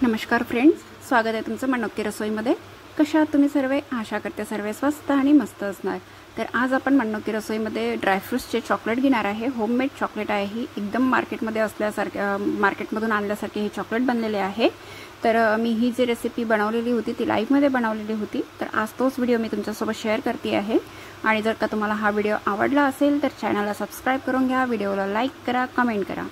नमस्कार फ्रेंड्स, स्वागत आहे तुमचं मनोक्ती रसोईमध्ये। कशा आहात तुम्ही सर्व? आशा करते सर्व स्वस्त आणि मस्त असणार। तर आज आपण मनोक्ती रसोईमध्ये ड्रायफ्रुट्सचे चॉकलेट घेणार आहे। होममेड चॉकलेट आहे ही, एकदम मार्केटमध्ये असल्यासारखे मार्केटमधून आणल्यासारखे हे चॉकलेट बनलेले आहे। तर मी ही जी रेसिपी बनवलेली होती ती लाईव्हमध्ये बनवलेली होती। तर आज तोच व्हिडिओ मी तुमच्यासोबत शेअर करते आहे। आणि जर का तुम्हाला हा व्हिडिओ आवडला असेल तर चॅनलला सबस्क्राइब करून घ्या, व्हिडिओला लाईक करा, कमेंट करा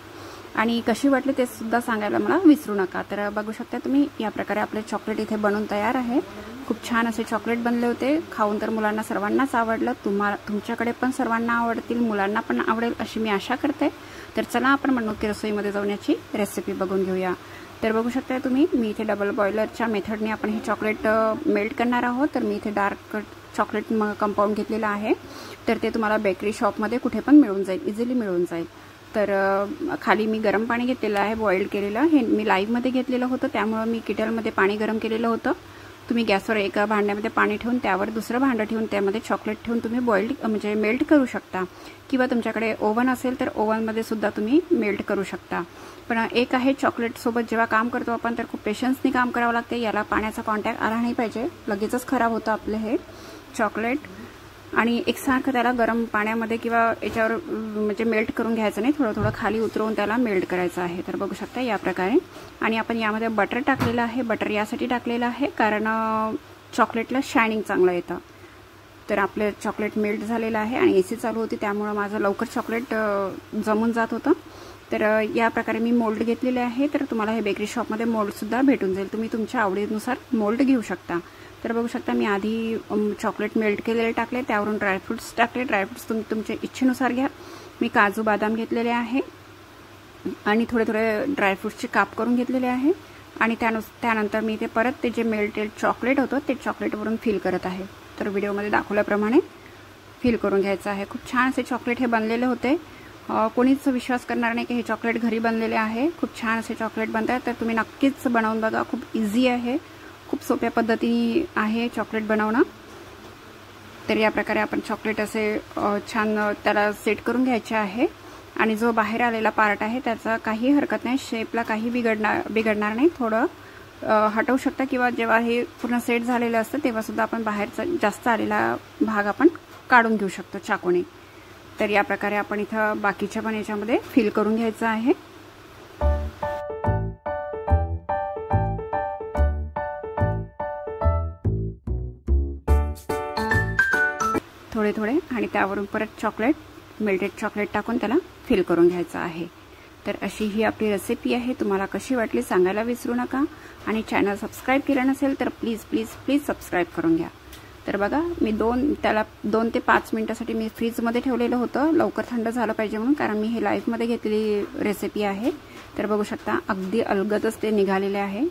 आणि कशी वाटली ते सुद्धा सांगायला मला विसरू नका। तर बघू शकता तुम्ही, या प्रकारे आपले चॉकलेट इथे बनवून तयार आहे। खूप छान असे चॉकलेट बनले होते। खाऊन तर मुलांना सर्वांनाच आवडलं। तुमच्याकडे पण सर्वांना आवडतील, मुलांना पण आवडेल अशी मी आशा करते। तर चला आपण मनोक्ती रसोईमध्ये जाऊन याची रेसिपी बघून घेऊया। तर बघू शकता तुम्ही, मी इथे डबल बॉयलरच्या मेथडने आपण हे चॉकलेट मेल्ट करणार आहोत। तर मी इथे डार्क चॉकलेट कंपाऊंड घेतलेला आहे। तर ते तुम्हाला बेकरी शॉपमध्ये कुठे पण मिळून जाईल, इझिली मिळून जाईल। तर खाली मी गरम पाणी घेतलेलं आहे, बॉईल केलेलं। हे मी लाईव्हमध्ये घेतलेलं होतं, त्यामुळे मी किटलमध्ये पाणी गरम केलेलं होतं। तुम्ही गॅसवर एका भांड्यामध्ये पाणी ठेवून त्यावर दुसरं भांडं ठेवून त्यामध्ये चॉकलेट ठेवून तुम्ही बॉईल म्हणजे मेल्ट करू शकता, किंवा तुमच्याकडे ओव्हन असेल तर ओव्हनमध्ये सुद्धा तुम्ही मेल्ट करू शकता। पण एक आहे, चॉकलेट सोबत जेव्हा काम करतो आपण तर खूप पेशन्सनी काम करावं लागते। याला पाण्याचा कॉन्टॅक्ट आला नाही पाहिजे, लगेचच खराब होतं आपलं हे चॉकलेट। आणि एकसारखं त्याला गरम पाण्यामध्ये किंवा याच्यावर म्हणजे मेल्ट करून घ्यायचं नाही, थोडं थोडं खाली उतरवून त्याला मेल्ट करायचं आहे। तर बघू शकता या प्रकारे। आणि आपण यामध्ये बटर टाकलेलं आहे। बटर यासाठी टाकलेलं आहे कारण चॉकलेटला शायनिंग चांगलं येतं। तर आपलं चॉकलेट मेल्ट झालेलं आहे आणि एसी चालू होती, त्यामुळे माझं लवकर चॉकलेट जमून जात होतं। तर या प्रकारे मी मोल्ड घेतलेले आहे। तर तुम्हाला हे बेकरी शॉपमध्ये मोल्डसुद्धा भेटून जाईल, तुम्ही तुमच्या आवडीनुसार मोल्ड घेऊ शकता। तर बघू शकता मी आधी चॉकलेट मेल्ट केलेले टाकले, त्यावरून ड्रायफ्रुट्स टाकले। ड्रायफ्रुट्स तुम्ही तुमच्या इच्छेनुसार घ्या। मी काजू बदाम घेतलेले आहे आणि थोडे थोडे ड्रायफ्रुट्सचे काप करून घेतलेले आहे। आणि त्यानंतर मी ते परत ते जे मेल्टेड चॉकलेट होतं ते चॉकलेटवरून फिल करत आहे। तर व्हिडिओमध्ये दाखवल्याप्रमाणे फिल करून घ्यायचं आहे। खूप छान असे चॉकलेट हे बनलेले होते। कोणीच विश्वास करणार नाही की हे चॉकलेट घरी बनलेले आहे। खूप छान असे चॉकलेट बनतात, तर तुम्ही नक्कीच बनवून बघा। खूप इझी आहे, खूप सोप्या पद्धतीने आहे चॉकलेट बनवणं। तर या प्रकारे आपण चॉकलेट असे छान त्याला सेट करून घ्यायचे आहे। आणि जो बाहेर आलेला पार्ट आहे त्याचा काही हरकत नाही, शेपला काही बिघडणार नाही। थोडं हटवू शकता, किंवा जेव्हा हे पूर्ण सेट झालेलं असतं तेव्हा सुद्धा आपण बाहेरचा जास्त आलेला भाग आपण काढून घेऊ शकतो चाकूने। तर या प्रकारे आपण इथं बाकीच्या पण याच्यामध्ये फिल करून घ्यायचं आहे। थोडे थोडे आणि त्यावरून परत मेल्टेड चॉकलेट टाकून त्याला फिल करून घ्यायचं आहे। तर अशी ही आपली रेसिपी आहे। तुम्हाला कशी वाटली सांगायला विसरू नका। आणि चॅनल सबस्क्राइब केलं नसेल तर प्लीज प्लीज प्लीज सबस्क्राइब करून घ्या। तर बघा मी 2 ते 5 मिनिटांसाठी मी फ्रीजमध्ये ठेवलेलं होतं, लवकर थंड झालं पाहिजे म्हणून, कारण मी हे लाईव्हमध्ये घेतलेली रेसिपी आहे। तर बघू शकता अगदी अलगदच ते निघालेले आहे।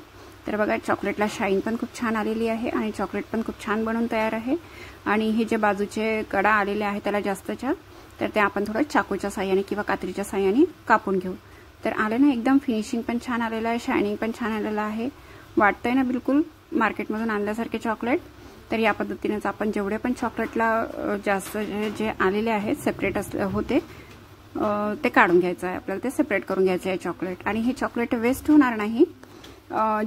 तर बघा चॉकलेटला शाईन पण खूप छान आलेली आहे आणि चॉकलेट पण खूप छान बनून तयार आहे। आणि हे जे बाजूचे कडा आलेले आहे त्याला जास्तच्या, तर ते आपण थोडं चाकूच्या साहाय्याने किंवा कात्रीच्या साहाय्याने कापून घेऊ। तर आले ना, एकदम फिनिशिंग पण छान आलेलं आहे, शायनिंग पण छान आलेलं आहे। वाटतंय ना बिलकुल मार्केटमधून आणल्यासारखे चॉकलेट। तर या पद्धतीनेच आपण जेवढे पण चॉकलेटला जास्त जे आलेले आहेत सेपरेट होते ते काढून घ्यायचं आहे आपल्याला, ते सेपरेट करून घ्यायचं आहे चॉकलेट। आणि हे चॉकलेट वेस्ट होणार नाही।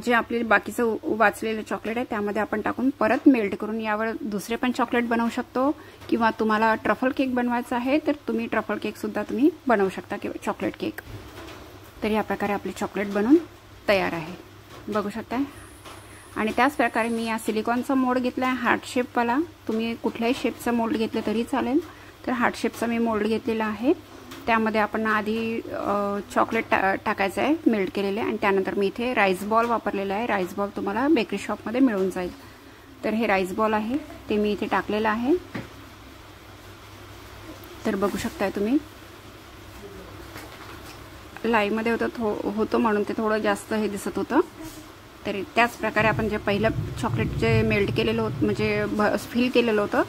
जे आपले बाकीचं वाचलेलं चॉकलेट आहे त्यामध्ये आपण टाकून परत मेल्ट करून यावर दुसरे पण चॉकलेट बनवू शकतो, किंवा तुम्हाला ट्रफल केक बनवायचा आहे तर तुम्ही ट्रफल केक सुद्धा तुम्ही बनवू शकता, किंवा चॉकलेट केक। तर या प्रकारे आपले चॉकलेट बनवून तयार आहे, बघू शकता। आणि त्याच प्रकारे मी या सिलिकॉनचा मोल्ड घेतला आहे, हार्ट शेपवाला। तुम्ही कुठल्याही शेपचा मोल्ड घेतले तरी चालेल। तर हार्ट शेपचा मी मोल्ड घेतलेला आहे। त्यामध्ये आपण आधी चॉकलेट टाकायचं आहे मेल्ट केलेले, आणि त्यानंतर मी इथे राईस बॉल वापरलेला आहे। राईस बॉल तुम्हाला बेकरी शॉपमध्ये मिळून जाईल। तर हे राईस बॉल आहे ते मी इथे टाकलेलं आहे। तर बघू शकताय तुम्ही, लाईव्हमध्ये होतं म्हणून ते थोडं जास्त हे दिसत होतं। तर त्याच प्रकारे आपण जे पहिलं चॉकलेट जे मेल्ट केलेलं होतं म्हणजे फिल केलेलं होतं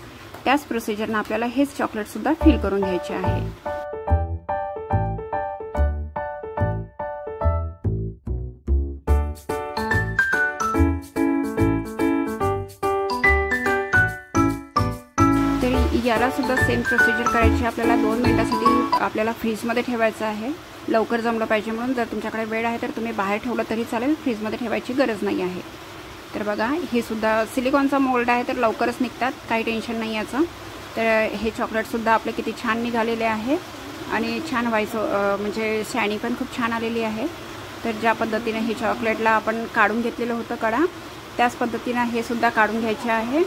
त्याच प्रोसिजरनं आपल्याला हेच चॉकलेट सुद्धा फिल करून घ्यायचे आहे। यालासुद्धा सेम प्रोसिजर करायची. आपल्याला 2 मिनिटासाठी आपल्याला फ्रीजमध्ये ठेवायचं आहे. लवकर जमलं पाहिजे म्हणून. जर तुमच्याकडे वेळ आहे तर तुम्ही बाहेर ठेवलं तरी चालेल, फ्रीजमध्ये ठेवायची गरज नाही आहे. तर बघा, हे सुद्धा सिलिकॉनचा मोल्ड आहे तर लवकरच निघतात, काही टेन्शन नाही याचं. तर हे चॉकलेटसुद्धा आपले किती छान निघालेले आहे आणि छान व्हायचं म्हणजे शायनी पण खूप छान आलेली आहे. तर ज्या पद्धतीने हे चॉकलेटला आपण काढून घेतलेलं होतं कडा, त्याच पद्धतीनं हे सुद्धा काढून घ्यायचे आहे.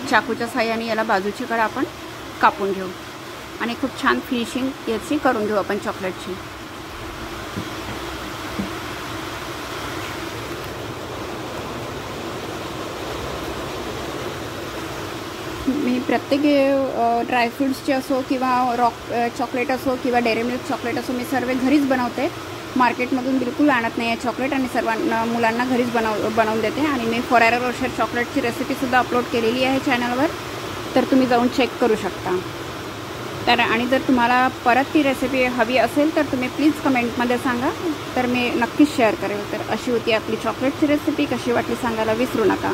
चाकूच्या साहाय्याने याला बाजूची कडा आपण कापून घेऊ आणि खूप छान फिनिशिंग याची करून घेऊ आपण चॉकलेटची. मी प्रत्येक ड्रायफ्रूट्सचे असो किंवा रॉक चॉकलेट असो किंवा डेअरी मिल्क चॉकलेट असो, मी सर्व घरीच बनवते. मार्केटमधून बिलकुल आणत नाही आहे चॉकलेट आणि सर्वांना मुलांना घरीच बनवून देते. आणि मी फॉरेवर रोशर चॉकलेटची रेसिपीसुद्धा अपलोड केलेली आहे चॅनलवर, तर तुम्ही जाऊन चेक करू शकता. तर आणि जर तुम्हाला परत ती रेसिपी हवी असेल तर तुम्ही प्लीज कमेंटमध्ये सांगा, तर मी नक्कीच शेअर करेल. तर अशी होती आपली चॉकलेटची रेसिपी. कशी वाटली सांगायला विसरू नका.